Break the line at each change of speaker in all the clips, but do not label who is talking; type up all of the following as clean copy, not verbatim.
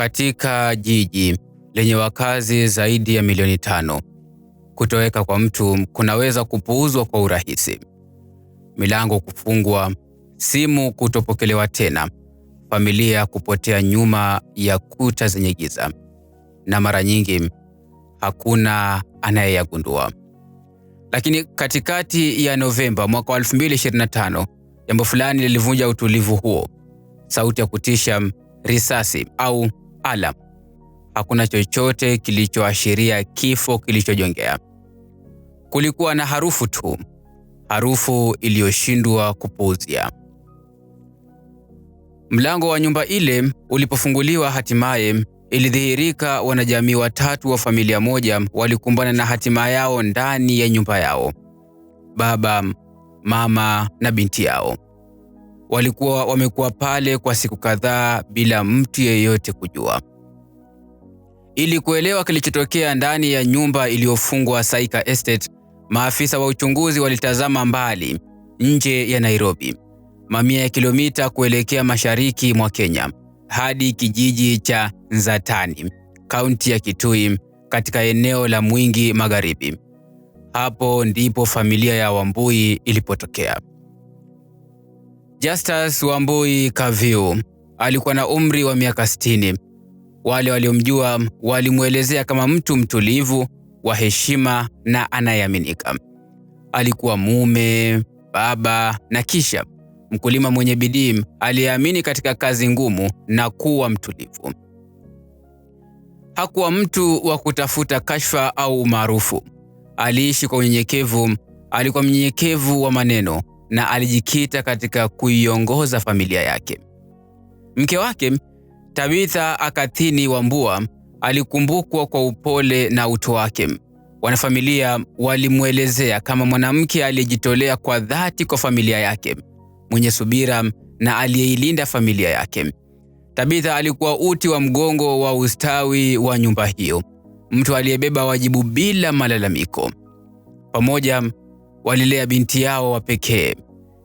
Katika jiji lenye wakazi zaidi ya milioni 5, kutoweka kwa mtu kunaweza kupuuzwa kwa urahisi. Milango kufungwa, simu kutopokelewa tena, familia kupotea nyuma ya kuta zenye giza, na mara nyingi hakuna anayeyagundua. Lakini katikati ya Novemba mwaka 2025, jambo fulani lilivunja utulivu huo. Sauti ya kutisha, risasi au alarm. Hakuna chochote kilichoashiria kifo kilichojongea. Kulikuwa na harufu tu, harufu iliyoshindwa kupuuzia. Mlango wa nyumba ile ulipofunguliwa, hatimaye ilidhihirika wanajamii 3 wa familia moja walikumbana na hatima yao ndani ya nyumba yao. Baba, mama na binti yao walikuwa wamekuwa pale kwa siku kadhaa bila mtu yeyote kujua. Ili kuelewa kilichotokea ndani ya nyumba iliyofungwa Saika Estate, maafisa wa uchunguzi walitazama mbali, nje ya Nairobi, mamia ya kilomita kuelekea mashariki mwa Kenya, hadi kijiji cha Nzatani, kaunti ya Kitui, katika eneo la Mwingi Magharibi. Hapo ndipo familia ya Wambui ilipotokea. Justus Wambui Kaviu alikuwa na umri wa miaka 60. Wale waliomjua walimwelezea kama mtu mtulivu, wa heshima na anayeaminika. Alikuwa mume, baba na kisha mkulima mwenye bidii aliyeamini katika kazi ngumu na kuwa mtulivu. Hakuwa mtu wa kutafuta kashfa au umaarufu. Aliishi kwa unyenyekevu, alikuwa mnyenyekevu wa maneno na alijikita katika kuiongoza familia yake. Mke wake, Tabitha Akathini Wambua, alikumbukwa kwa upole na utu wake. Wanafamilia walimwelezea kama mwanamke aliyejitolea kwa dhati kwa familia yake, mwenye subira na aliyeilinda familia yake. Tabitha alikuwa uti wa mgongo wa ustawi wa nyumba hiyo, mtu aliyebeba wajibu bila malalamiko. Pamoja walilea binti yao wa pekee,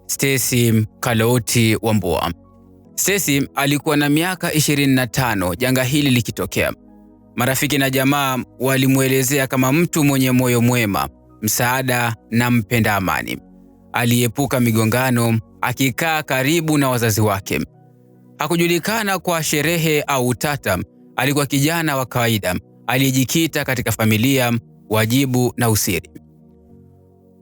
Stacy Kaloti Wambua. Stacy alikuwa na miaka 25 janga hili likitokea. Marafiki na jamaa walimwelezea kama mtu mwenye moyo mwema, msaada na mpenda amani. Aliepuka migongano, akikaa karibu na wazazi wake. Hakujulikana kwa sherehe au utata. Alikuwa kijana wa kawaida aliyejikita katika familia, wajibu na usiri.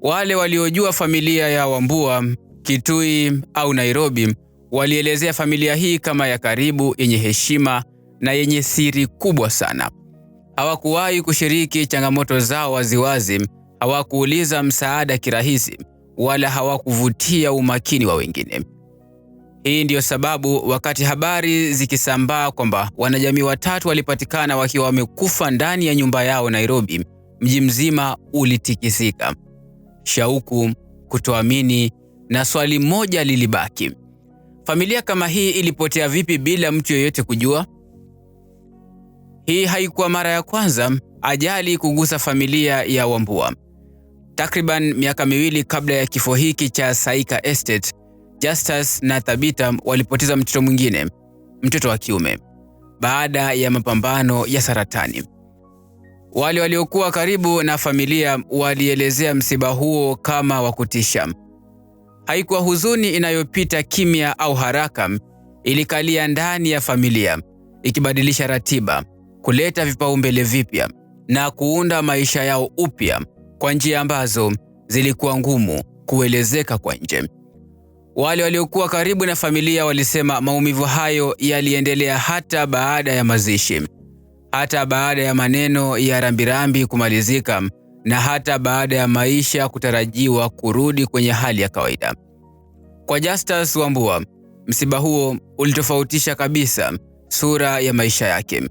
Wale waliojua familia ya Wambua, Kitui au Nairobi, walielezea familia hii kama ya karibu, yenye heshima na yenye siri kubwa sana. Hawakuwahi kushiriki changamoto zao waziwazi, hawakuuliza msaada kirahisi, wala hawakuvutia umakini wa wengine. Hii ndiyo sababu wakati habari zikisambaa kwamba wanajamii 3 walipatikana wakiwa wamekufa ndani ya nyumba yao Nairobi, mji mzima ulitikisika. Shauku, kutoamini na swali moja lilibaki: familia kama hii ilipotea vipi bila mtu yeyote kujua? Hii haikuwa mara ya kwanza ajali kugusa familia ya Wambua. Takriban miaka 2 kabla ya kifo hiki cha Saika Estate, Justus na Tabitha walipoteza mtoto mwingine, mtoto wa kiume, baada ya mapambano ya saratani. Wale waliokuwa karibu na familia walielezea msiba huo kama wa kutisha. Haikuwa huzuni inayopita kimya au haraka, ilikalia ndani ya familia, ikibadilisha ratiba, kuleta vipaumbele vipya na kuunda maisha yao upya kwa njia ambazo zilikuwa ngumu kuelezeka kwa nje. Wale waliokuwa karibu na familia walisema maumivu hayo yaliendelea hata baada ya mazishi, hata baada ya maneno ya rambirambi kumalizika, na hata baada ya maisha kutarajiwa kurudi kwenye hali ya kawaida. Kwa Justus Wambua, msiba huo ulitofautisha kabisa sura ya maisha yake.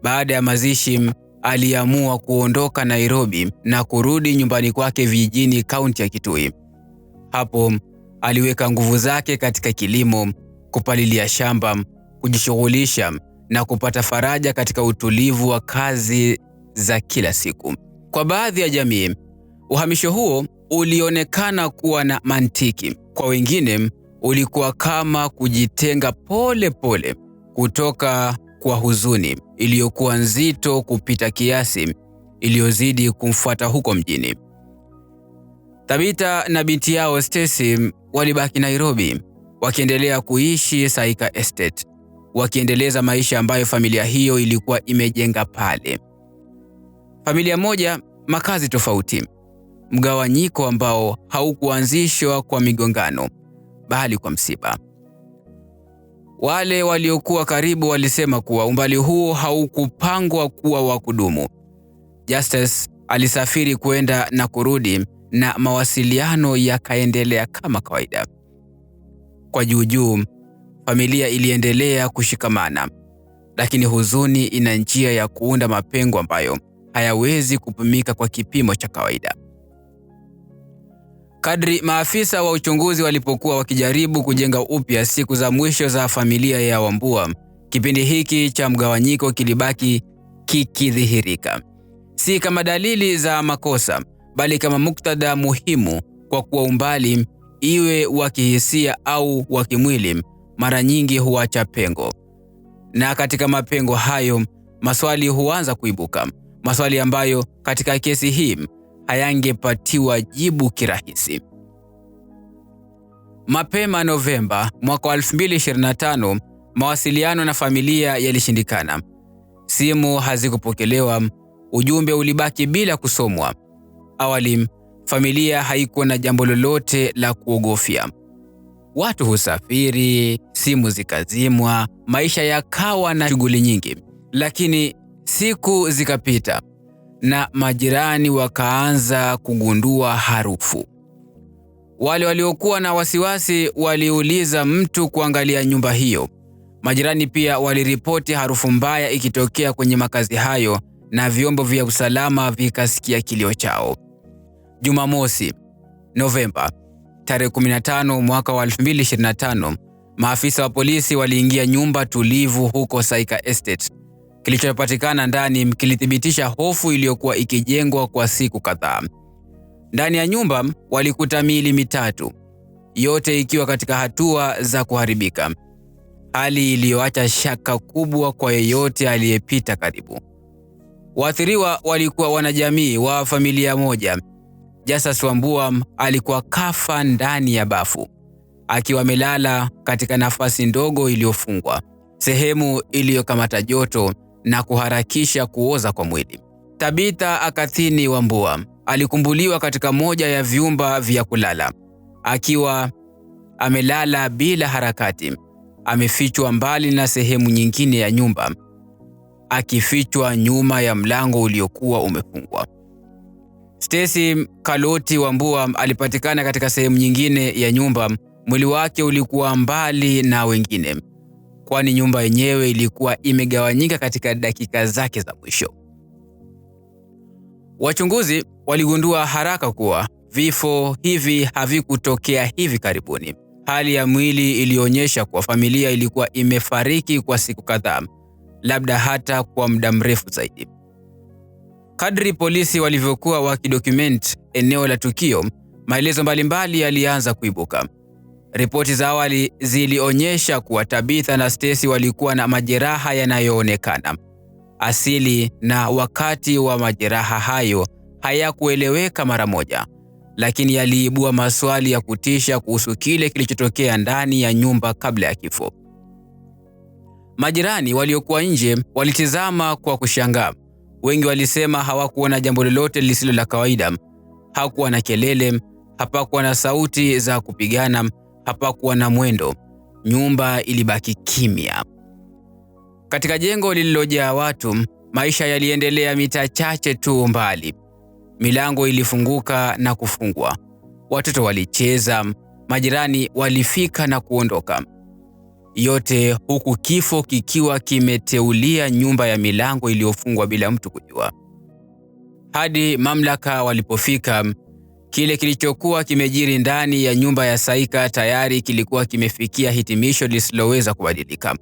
Baada ya mazishi, aliamua kuondoka Nairobi na kurudi nyumbani kwake vijijini, kaunti ya Kitui. Hapo aliweka nguvu zake katika kilimo, kupalilia shamba, kujishughulisha na kupata faraja katika utulivu wa kazi za kila siku. Kwa baadhi ya jamii, uhamisho huo ulionekana kuwa na mantiki. Kwa wengine, ulikuwa kama kujitenga pole pole kutoka kwa huzuni iliyokuwa nzito kupita kiasi iliyozidi kumfuata huko mjini. Tabitha na binti yao Stacy walibaki Nairobi, wakiendelea kuishi Saika Estate, wakiendeleza maisha ambayo familia hiyo ilikuwa imejenga pale. Familia moja, makazi tofauti, mgawanyiko ambao haukuanzishwa kwa migongano bali kwa msiba. Wale waliokuwa karibu walisema kuwa umbali huo haukupangwa kuwa wa kudumu. Justus alisafiri kwenda na kurudi na mawasiliano yakaendelea kama kawaida. Kwa juu, familia iliendelea kushikamana, lakini huzuni ina njia ya kuunda mapengo ambayo hayawezi kupimika kwa kipimo cha kawaida. Kadri maafisa wa uchunguzi walipokuwa wakijaribu kujenga upya siku za mwisho za familia ya Wambua, kipindi hiki cha mgawanyiko kilibaki kikidhihirika, si kama dalili za makosa, bali kama muktadha muhimu, kwa kuwa umbali, iwe wa kihisia au wa kimwili, mara nyingi huacha pengo. Na katika mapengo hayo, maswali huanza kuibuka, maswali ambayo katika kesi hii hayangepatiwa jibu kirahisi. Mapema Novemba mwaka 2025, mawasiliano na familia yalishindikana. Simu hazikupokelewa, ujumbe ulibaki bila kusomwa. Awali, familia haikuwa na jambo lolote la kuogofya. Watu husafiri, simu zikazimwa, maisha yakawa na shughuli nyingi. Lakini siku zikapita na majirani wakaanza kugundua harufu. Wale waliokuwa na wasiwasi waliuliza mtu kuangalia nyumba hiyo. Majirani pia waliripoti harufu mbaya ikitokea kwenye makazi hayo, na vyombo vya usalama vikasikia kilio chao. Jumamosi, Novemba, tarehe 15 mwaka wa 2025, maafisa wa polisi waliingia nyumba tulivu huko Saika Estate. Kilichopatikana ndani kilithibitisha hofu iliyokuwa ikijengwa kwa siku kadhaa. Ndani ya nyumba walikuta miili mitatu, yote ikiwa katika hatua za kuharibika, hali iliyoacha shaka kubwa kwa yeyote aliyepita karibu. Waathiriwa walikuwa wanajamii wa familia moja. Justus Wambua alikuwa kafa ndani ya bafu, akiwa amelala katika nafasi ndogo iliyofungwa, sehemu iliyokamata joto na kuharakisha kuoza kwa mwili. Tabitha Akathini Wambua alikumbuliwa katika moja ya vyumba vya kulala, akiwa amelala bila harakati, amefichwa mbali na sehemu nyingine ya nyumba, akifichwa nyuma ya mlango uliokuwa umefungwa. Stacy Kaloti Wambua alipatikana katika sehemu nyingine ya nyumba. Mwili wake ulikuwa mbali na wengine, kwani nyumba yenyewe ilikuwa imegawanyika katika dakika zake za mwisho. Wachunguzi waligundua haraka kuwa vifo hivi havikutokea hivi karibuni. Hali ya mwili ilionyesha kuwa familia ilikuwa imefariki kwa siku kadhaa, labda hata kwa muda mrefu zaidi. Kadri polisi walivyokuwa wakidocument eneo la tukio, maelezo mbalimbali yalianza kuibuka. Ripoti za awali zilionyesha kuwa Tabitha na Stacy walikuwa na majeraha yanayoonekana asili, na wakati wa majeraha hayo hayakueleweka mara moja, lakini yaliibua maswali ya kutisha kuhusu kile kilichotokea ndani ya nyumba kabla ya kifo. Majirani waliokuwa nje walitizama kwa kushangaa. Wengi walisema hawakuona jambo lolote lisilo la kawaida. Hakuwa na kelele, hapakuwa na sauti za kupigana, hapakuwa na mwendo. Nyumba ilibaki kimya. Katika jengo lililojaa watu, maisha yaliendelea mita chache tu mbali. Milango ilifunguka na kufungwa. Watoto walicheza, majirani walifika na kuondoka. Yote huku kifo kikiwa kimeteulia nyumba ya milango iliyofungwa bila mtu kujua. Hadi mamlaka walipofika, kile kilichokuwa kimejiri ndani ya nyumba ya Saika tayari kilikuwa kimefikia hitimisho lisiloweza kubadilika.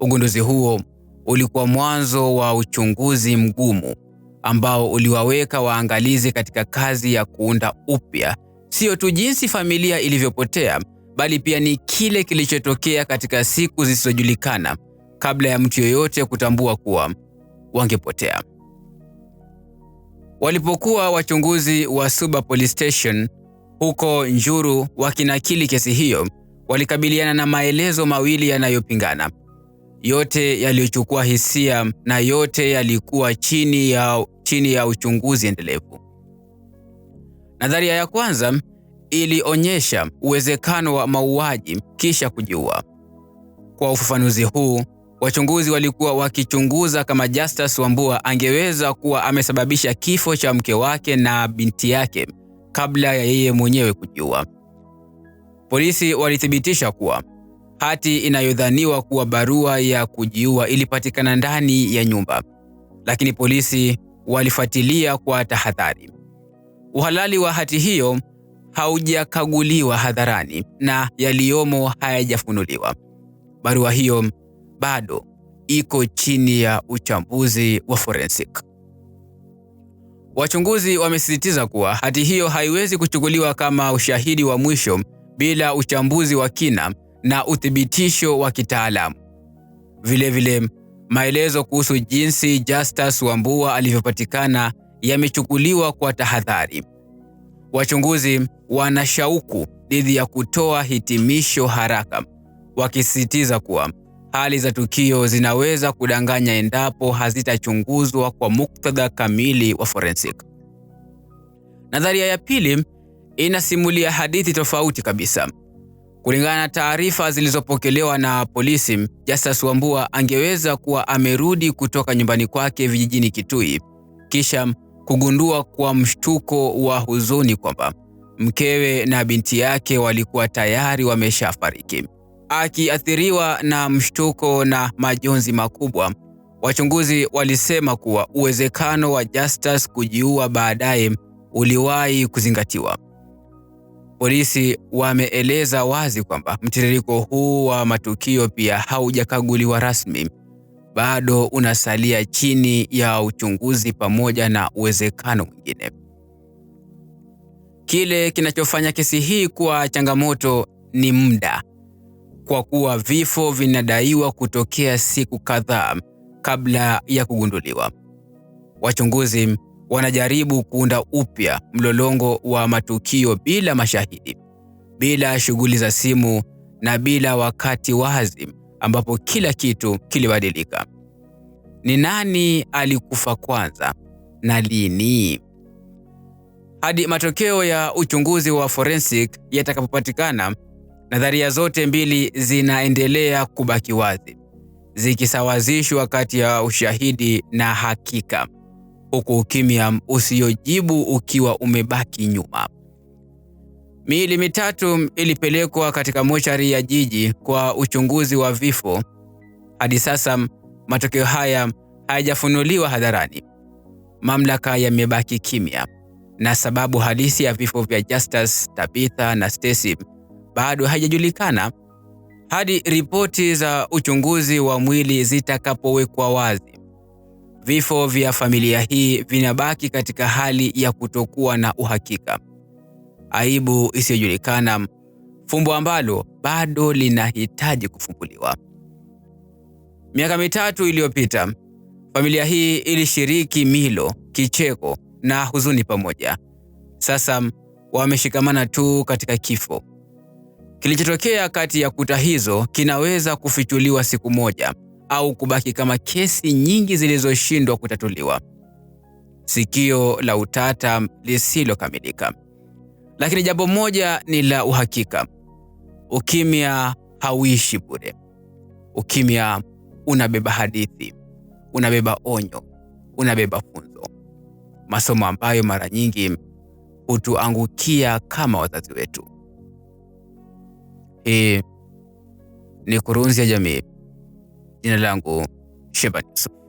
Ugunduzi huo ulikuwa mwanzo wa uchunguzi mgumu ambao uliwaweka waangalizi katika kazi ya kuunda upya sio tu jinsi familia ilivyopotea, bali pia ni kile kilichotokea katika siku zisizojulikana kabla ya mtu yoyote kutambua kuwa wangepotea. Walipokuwa wachunguzi wa Suba Police Station huko Njuru wakinakili kesi hiyo, walikabiliana na maelezo mawili yanayopingana, yote yaliyochukua hisia na yote yalikuwa chini ya uchunguzi endelevu. Nadharia ya kwanza ilionyesha uwezekano wa mauaji kisha kujiua. Kwa ufafanuzi huu, wachunguzi walikuwa wakichunguza kama Justus Wambua angeweza kuwa amesababisha kifo cha mke wake na binti yake kabla ya yeye mwenyewe kujiua. Polisi walithibitisha kuwa hati inayodhaniwa kuwa barua ya kujiua ilipatikana ndani ya nyumba, lakini polisi walifuatilia kwa tahadhari. Uhalali wa hati hiyo haujakaguliwa hadharani na yaliyomo hayajafunuliwa. Barua hiyo bado iko chini ya uchambuzi wa forensic. Wachunguzi wamesisitiza kuwa hati hiyo haiwezi kuchukuliwa kama ushahidi wa mwisho bila uchambuzi wa kina na uthibitisho wa kitaalamu. Vilevile, maelezo kuhusu jinsi Justus Wambua alivyopatikana yamechukuliwa kwa tahadhari. Wachunguzi wana shauku dhidi ya kutoa hitimisho haraka, wakisisitiza kuwa hali za tukio zinaweza kudanganya endapo hazitachunguzwa kwa muktadha kamili wa forensic. Nadharia ya pili inasimulia hadithi tofauti kabisa. Kulingana na taarifa zilizopokelewa na polisi, Justus Wambua angeweza kuwa amerudi kutoka nyumbani kwake vijijini Kitui, kisha kugundua kwa mshtuko wa huzuni kwamba mkewe na binti yake walikuwa tayari wameshafariki. Akiathiriwa na mshtuko na majonzi makubwa, wachunguzi walisema kuwa uwezekano wa Justus kujiua baadaye uliwahi kuzingatiwa. Polisi wameeleza wazi kwamba mtiririko huu wa matukio pia haujakaguliwa rasmi, bado unasalia chini ya uchunguzi pamoja na uwezekano mwingine. Kile kinachofanya kesi hii kuwa changamoto ni muda, kwa kuwa vifo vinadaiwa kutokea siku kadhaa kabla ya kugunduliwa. Wachunguzi wanajaribu kuunda upya mlolongo wa matukio bila mashahidi, bila shughuli za simu na bila wakati wazi ambapo kila kitu kilibadilika. Ni nani alikufa kwanza na lini? Hadi matokeo ya uchunguzi wa forensic yatakapopatikana, nadharia zote mbili zinaendelea kubaki wazi, zikisawazishwa kati ya ushahidi na hakika, huku ukimya usiojibu ukiwa umebaki nyuma. Miili mitatu ilipelekwa katika mochari ya jiji kwa uchunguzi wa vifo. Hadi sasa matokeo haya hayajafunuliwa hadharani. Mamlaka yamebaki kimya, na sababu halisi ya vifo vya Justus, Tabitha na Stacy bado haijajulikana hadi ripoti za uchunguzi wa mwili zitakapowekwa wazi. Vifo vya familia hii vinabaki katika hali ya kutokuwa na uhakika, aibu isiyojulikana, fumbo ambalo bado linahitaji kufumbuliwa. Miaka mitatu iliyopita, familia hii ilishiriki milo, kicheko na huzuni pamoja. Sasa wameshikamana tu katika kifo. Kilichotokea kati ya kuta hizo kinaweza kufichuliwa siku moja au kubaki kama kesi nyingi zilizoshindwa kutatuliwa, sikio la utata lisilokamilika. Lakini jambo moja ni la uhakika: ukimya hauishi bure. Ukimya unabeba hadithi, unabeba onyo, unabeba funzo, masomo ambayo mara nyingi hutuangukia kama wazazi wetu. Hii ni Kurunzi ya Jamii. Jina langu Sheba Yusuf.